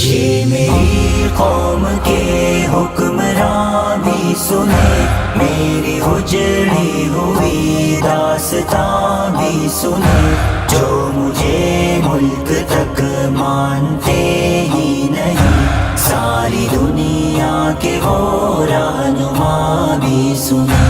یہ میری قوم کے حکمراں بھی سنے، میری اجڑی ہوئی داستان بھی سنے، جو مجھے ملک تک مانتے ہی نہیں، ساری دنیا کے وہ رہنما بھی سنے۔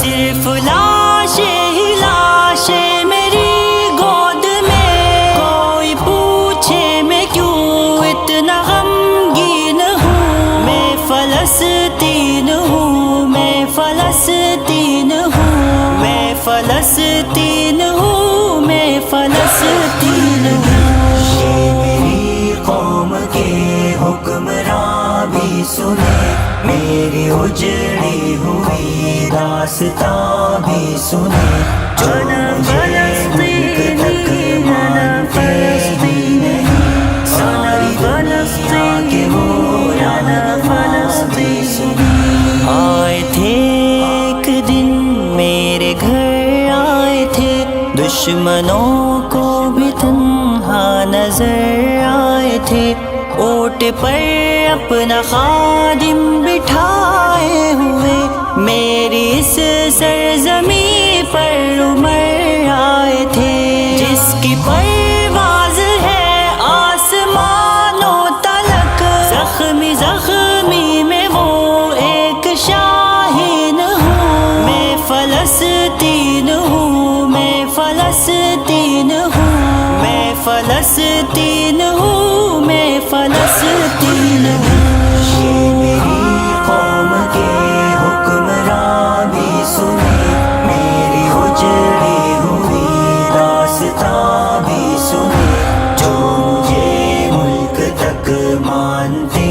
صرف لاشیں ہی لاشیں میری گود میں، کوئی پوچھے میں کیوں اتنا غمگین ہوں، میں فلسطین ہوں، میں فلسطین ہوں، میں فلسطین ہوں، میں فلسطین ہوں۔ یہ میری قوم کے حکمراں بھی سنے، میری اجڑی ہوئی داستان بھی سنے، جو مجھے ملک تک مانتے ہی نہیں، ساری دنیا کے وہ رہنما بھی سنے۔ آئے تھے ایک دن میرے گھر، آئے تھے دشمنوں کو بھی تنہا نظر آئے تھے، اونٹ پر اپنا خادم بٹھائے ہوئے، میری اس سرزمین پر عمر آئے تھے، جس کی پرواز ہے آسمانوں تلک، زخمی زخمی میں وہ ایک شاہین ہوں، میں فلسطین ہوں، میں فلسطین ہوں، میں فلسطین ہوں، میں فلسطین ہوں۔ یہ میری قوم کے حکمراں بھی سنے، میری اجڑی ہوئی داستان بھی سنے، جو مجھے ملک تک مانتے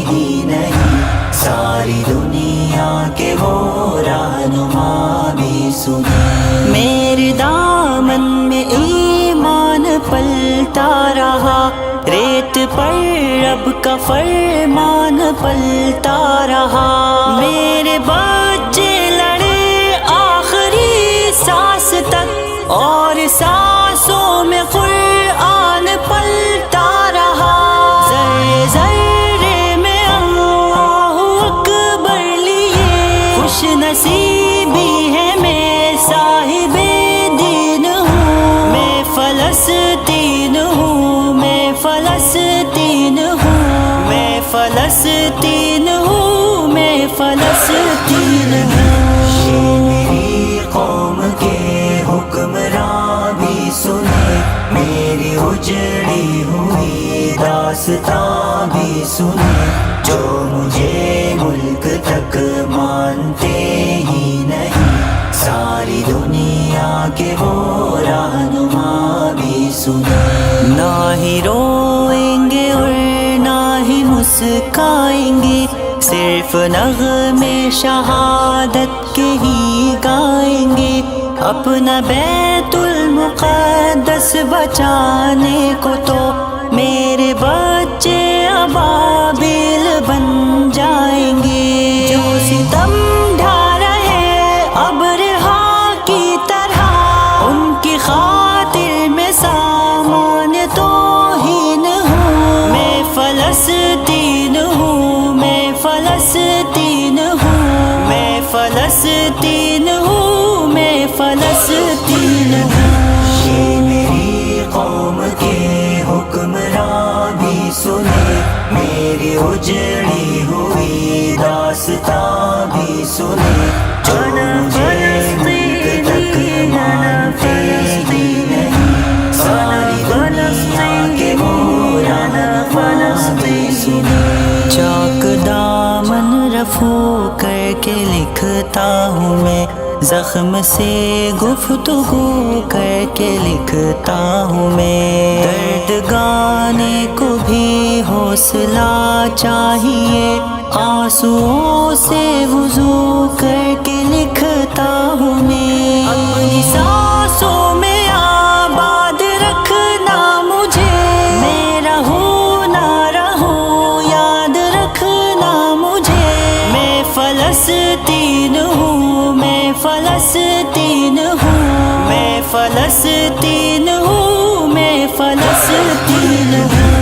ہی نہیں، ساری دنیا کے وہ رہنما بھی سنے۔ میرے دامن میں ایمان پلتا رہا، ریت پر رب کا فرمان پلتا رہا، میرے بچے لڑے آخری سانس تک، اور سانسوں میں قرآن پلتا رہا، ذرے ذرے میں اللہ اکبر لیے، خوش نصیبی ہے میں صاحب دین ہوں، میں فلسطین ہوں، میں فلسطین ہوں، میں فلسطین ہوں، میں فلسطین ہوں۔ یہ میری قوم کے حکمراں بھی سنے، میری اجڑی ہوئی داستان بھی سنے، جو مجھے ملک تک مانتے ہی نہیں، ساری دنیا کے وہ رہنما بھی سنے۔ نہ ہی روئیں گے اور نہ ہی مسکائیں گے، صرف نغمے شہادت کے ہی گائیں گے، اپنا بیت المقدس بچانے کو تو میرے بچے ابابیل بن جائیں گے، جو ستم ڈھا رہے ابرہا کی طرح، ان کی خاطر میں سامان توہین ہوں، میں فلسطین ہوں، میں فلسطین ہوں، میں فلسطین ہوں، میں فلسطین ہوں۔ یہ میری قوم کے حکمراں بھی سنے، میری اجڑی ہوئی داستان بھی سنے، جو مجھے ملک تک مانتے ہی نہیں، ساری دنیا کے وہ رہنما بھی سنے۔ چاک دامن رفو کر کے لکھتا ہوں میں، زخم سے گفتگو کر کے لکھتا ہوں میں، درد گانے کو بھی حوصلہ چاہیے، آنسوؤں سے وضو کر کے لکھتا ہوں میں، اپنی سانسوں میں آباد رکھنا مجھے، میں رہوں نہ رہوں یاد رکھنا مجھے، میں فلسطین ہوں، میں فلسطین ہوں، میں فلسطین ہوں، میں فلسطین ہوں۔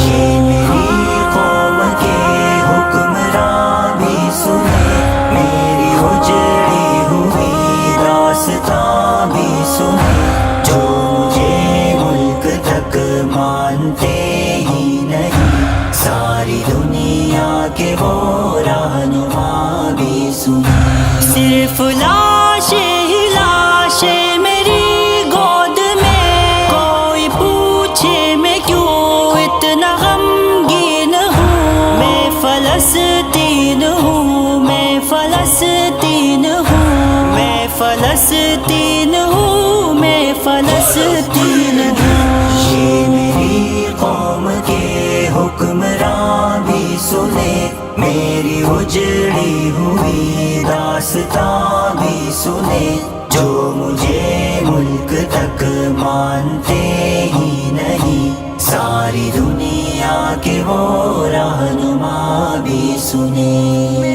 یہ میری قوم کے حکمراں بھی سنے، میری اجڑی ہوئی داستاں بھی سنے، جو مجھے ملک تک مانتے ہی نہیں، ساری دنیا کے وہ رہنما بھی سنے۔ صرف لاشیں ہی لاشیں میری گود میں، کوئی پوچھے میں کیوں اتنا غمگین ہوں، میں فلسطین ہوں، میں فلسطین ہوں، میں فلسطین ہوں، میں فلسطین ہوں۔ یہ میری قوم کے حکمراں بھی سنے، میری اجڑی ہوئی داستاں بھی سنے، جو مجھے ملک تک مانتے ہی نہیں، ساری دنیا کے وہ رہنما بھی سنے۔